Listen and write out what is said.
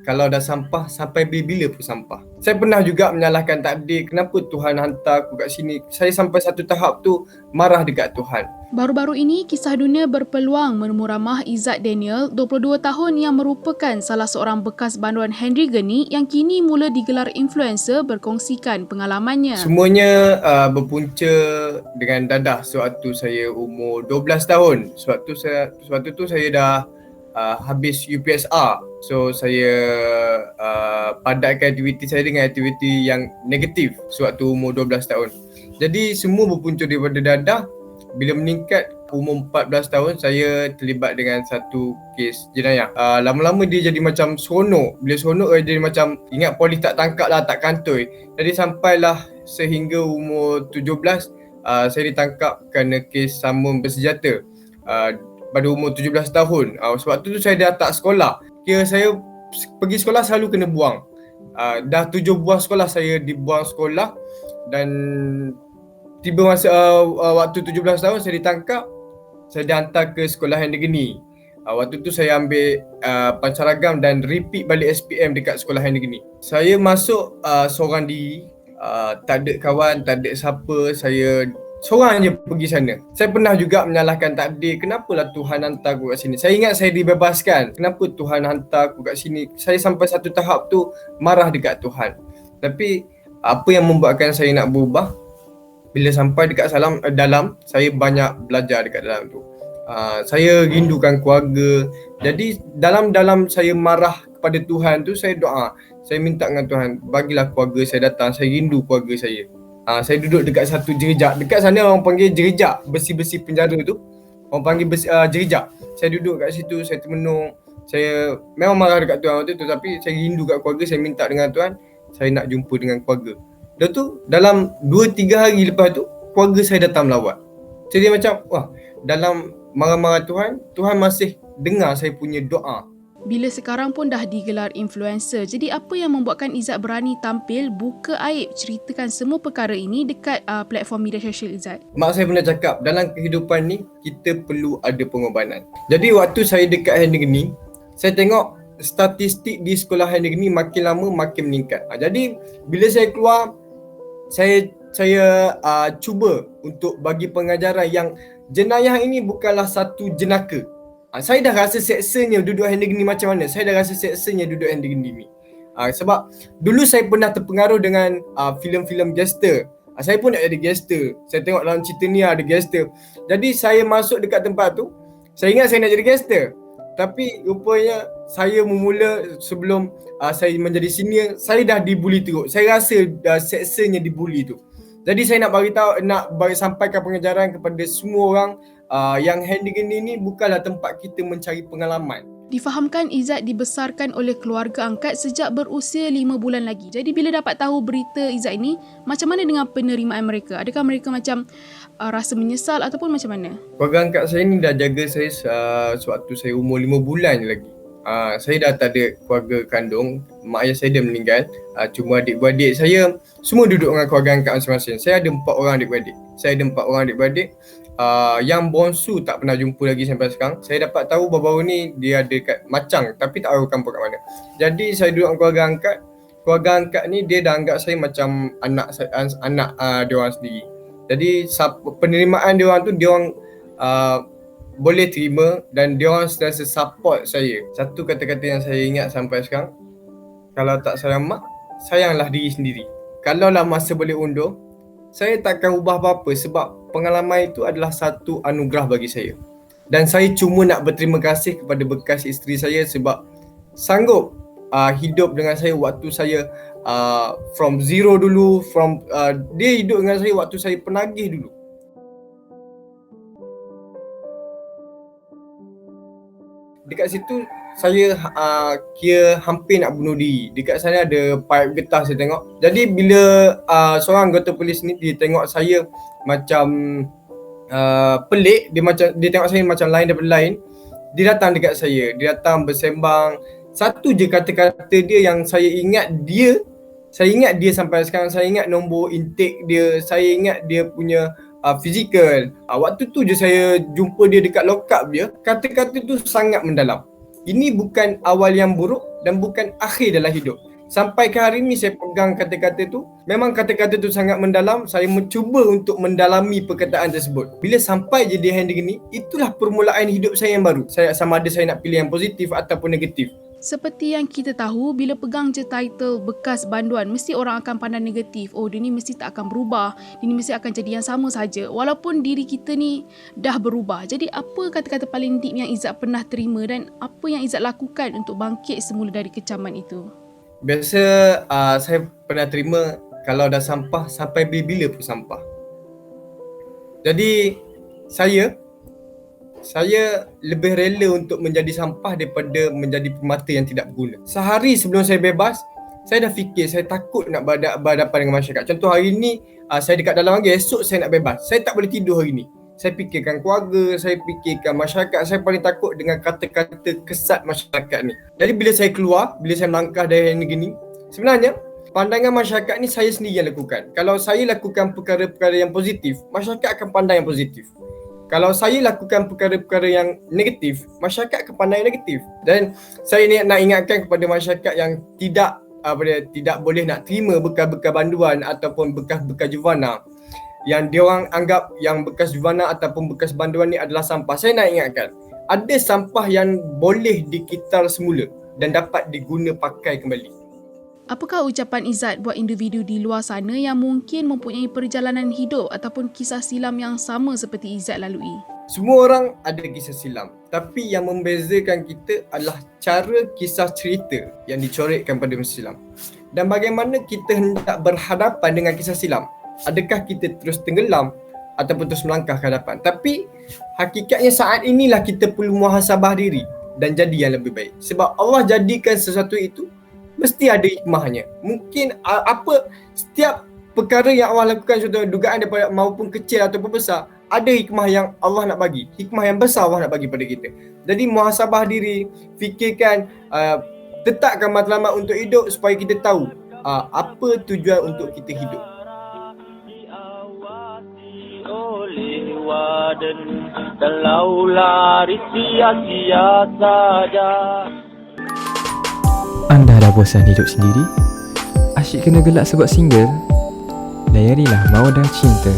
Kalau dah sampah, sampai bila pun sampah. Saya pernah juga menyalahkan takdir, kenapa Tuhan hantar aku kat sini. Saya sampai satu tahap tu marah dekat Tuhan. Baru-baru ini, Kisah Dunia berpeluang menemu ramah Izzat Daniel, 22 tahun yang merupakan salah seorang bekas banduan Henry Geni yang kini mula digelar influencer berkongsikan pengalamannya. Semuanya berpunca dengan dadah sewaktu saya umur 12 tahun. Sewaktu tu saya dah habis UPSR. So saya padatkan aktiviti saya dengan aktiviti yang negatif sewaktu umur 12 tahun. Jadi semua berpunca daripada dadah. Bila meningkat umur 14 tahun, saya terlibat dengan satu kes jenayah. Lama-lama dia jadi macam seronok. Bila seronok dia jadi macam ingat polis tak tangkap lah, tak kantoi. Jadi sampailah sehingga umur 17 saya ditangkap kerana kes sambung bersenjata pada umur 17 tahun. Sebab tu saya dah tak sekolah. Kira saya pergi sekolah selalu kena buang. Dah 7 buah sekolah saya dibuang sekolah dan tiba masa waktu 17 tahun saya ditangkap, saya dihantar ke sekolah Henry Geni. Waktu tu saya ambil pancaragam dan repeat balik SPM dekat sekolah Henry Geni. Saya masuk seorang diri, tak ada kawan, tak ada siapa, saya seorang je pergi sana. Saya pernah juga menyalahkan takdir, kenapalah Tuhan hantar aku kat sini. Saya ingat saya dibebaskan, kenapa Tuhan hantar aku kat sini. Saya sampai satu tahap tu marah dekat Tuhan. Tapi apa yang membuatkan saya nak berubah? Bila sampai dekat dalam, saya banyak belajar dekat dalam tu. Saya rindukan keluarga. Jadi dalam saya marah kepada Tuhan tu, saya doa. Saya minta dengan Tuhan, bagilah keluarga saya datang. Saya rindu keluarga saya. Saya duduk dekat satu jerejak. Dekat sana orang panggil jerejak, besi-besi penjara tu. Orang panggil jerejak. Saya duduk kat situ, saya termenung. Saya memang marah dekat Tuhan waktu tu, tapi saya rindu kat keluarga. Saya minta dengan Tuhan, saya nak jumpa dengan keluarga. Lepas tu dalam 2-3 hari lepas tu keluarga saya datang melawat. Jadi macam wah, dalam marah-marah Tuhan masih dengar saya punya doa. Bila sekarang pun dah digelar influencer, jadi apa yang membuatkan Izzat berani tampil, buka aib, ceritakan semua perkara ini dekat platform media sosial Izzat? Mak saya pernah cakap, dalam kehidupan ni kita perlu ada pengorbanan. Jadi waktu saya dekat Henry Geni, saya tengok statistik di sekolah Henry Geni makin lama makin meningkat. Jadi bila saya keluar, saya cuba untuk bagi pengajaran yang jenayah ini bukanlah satu jenaka. Saya dah rasa seksanya duduk Henry Geni macam mana. Saya dah rasa seksanya duduk Henry Geni ni. Sebab dulu saya pernah terpengaruh dengan filem-filem gangster. Saya pun nak jadi gangster. Saya tengok dalam cerita ni ada gangster. Jadi saya masuk dekat tempat tu, saya ingat saya nak jadi gangster. Tapi rupanya saya memula sebelum saya menjadi senior, saya dah dibuli teruk. Saya rasa seksanya dibuli tu. Jadi saya nak bagi sampaikan pengajaran kepada semua orang yang Henry Geni ni bukanlah tempat kita mencari pengalaman. Difahamkan Izzat dibesarkan oleh keluarga angkat sejak berusia 5 bulan lagi. Jadi bila dapat tahu berita Izzat ini, macam mana dengan penerimaan mereka? Adakah mereka macam rasa menyesal ataupun macam mana? Keluarga angkat saya ni dah jaga saya sewaktu saya umur 5 bulan je lagi. Saya dah tak ada keluarga kandung. Mak ayah saya dah meninggal. Cuma adik-beradik saya semua duduk dengan keluarga angkat masing-masing. Saya ada 4 orang adik-beradik. Yang bongsu tak pernah jumpa lagi sampai sekarang. Saya dapat tahu baru-baru ni dia ada kat Macang, tapi tak tahu kampung kat mana. Jadi saya duduk dengan keluarga angkat. Keluarga angkat ni dia dah anggap saya macam anak dia orang sendiri. Jadi penerimaan dia orang tu, dia orang boleh terima dan dia orang sentiasa support saya. Satu kata-kata yang saya ingat sampai sekarang, kalau tak sayang mak, sayanglah diri sendiri. Kalaulah masa boleh undur, saya takkan ubah apa-apa sebab pengalaman itu adalah satu anugerah bagi saya. Dan saya cuma nak berterima kasih kepada bekas isteri saya sebab sanggup hidup dengan saya waktu saya from zero dulu, dia hidup dengan saya waktu saya penagih dulu. Dekat situ saya kira hampir nak bunuh diri. Dekat sana ada pipe getah saya tengok. Jadi bila seorang anggota polis ni dia tengok saya macam pelik, dia tengok saya macam lain daripada lain, dia datang dekat saya. Dia datang bersembang. Satu je kata-kata dia yang saya ingat dia sampai sekarang. Saya ingat nombor intake dia, saya ingat dia punya fizikal. Waktu tu je saya jumpa dia dekat lock up dia. Kata-kata tu sangat mendalam. Ini bukan awal yang buruk, dan bukan akhir dalam hidup. Sampai ke hari ni saya pegang kata-kata tu. Memang kata-kata tu sangat mendalam. Saya mencuba untuk mendalami perkataan tersebut. Bila sampai je di hand gini, itulah permulaan hidup saya yang baru. Saya sama ada saya nak pilih yang positif ataupun negatif. Seperti yang kita tahu, bila pegang je title bekas banduan, mesti orang akan pandang negatif. Oh, dia ni mesti tak akan berubah. Dia ni mesti akan jadi yang sama saja. Walaupun diri kita ni dah berubah. Jadi apa kata-kata paling deep yang Izzat pernah terima dan apa yang Izzat lakukan untuk bangkit semula dari kecaman itu? Biasa saya pernah terima kalau dah sampah, sampai bila-bila pun sampah. Jadi saya lebih rela untuk menjadi sampah daripada menjadi permata yang tidak berguna. Sehari sebelum saya bebas, saya dah fikir, saya takut nak berhadapan dengan masyarakat. Contoh hari ni saya dekat dalam lagi, esok saya nak bebas. Saya tak boleh tidur hari ni. Saya fikirkan keluarga, saya fikirkan masyarakat. Saya paling takut dengan kata-kata kesat masyarakat ni. Jadi bila saya keluar, bila saya melangkah dari negeri ni, sebenarnya pandangan masyarakat ni saya sendiri yang lakukan. Kalau saya lakukan perkara-perkara yang positif, masyarakat akan pandang yang positif. Kalau saya lakukan perkara-perkara yang negatif, masyarakat akan pandang yang negatif. Dan saya ni nak ingatkan kepada masyarakat yang tidak boleh nak terima bekas-bekas banduan ataupun bekas-bekas juvana, yang diorang anggap yang bekas juvana ataupun bekas banduan ni adalah sampah. Saya nak ingatkan, ada sampah yang boleh dikitar semula dan dapat diguna pakai kembali. Apakah ucapan Izzat buat individu di luar sana yang mungkin mempunyai perjalanan hidup ataupun kisah silam yang sama seperti Izzat lalui? Semua orang ada kisah silam, tapi yang membezakan kita adalah cara kisah cerita yang dicorekkan pada masa silam. Dan bagaimana kita hendak berhadapan dengan kisah silam. Adakah kita terus tenggelam ataupun terus melangkah ke hadapan? Tapi hakikatnya saat inilah kita perlu muhasabah diri dan jadi yang lebih baik. Sebab Allah jadikan sesuatu itu mesti ada hikmahnya. Mungkin setiap perkara yang Allah lakukan, contoh dugaan daripada maupun kecil ataupun besar, ada hikmah yang Allah nak bagi. Hikmah yang besar Allah nak bagi pada kita. Jadi muhasabah diri, fikirkan, letakkan matlamat untuk hidup supaya kita tahu apa tujuan untuk kita hidup. Kalau lari sia-sia saja. Anda dah bosan hidup sendiri? Asyik kena gelak sebab single? Layarilah Mawadah Cinta.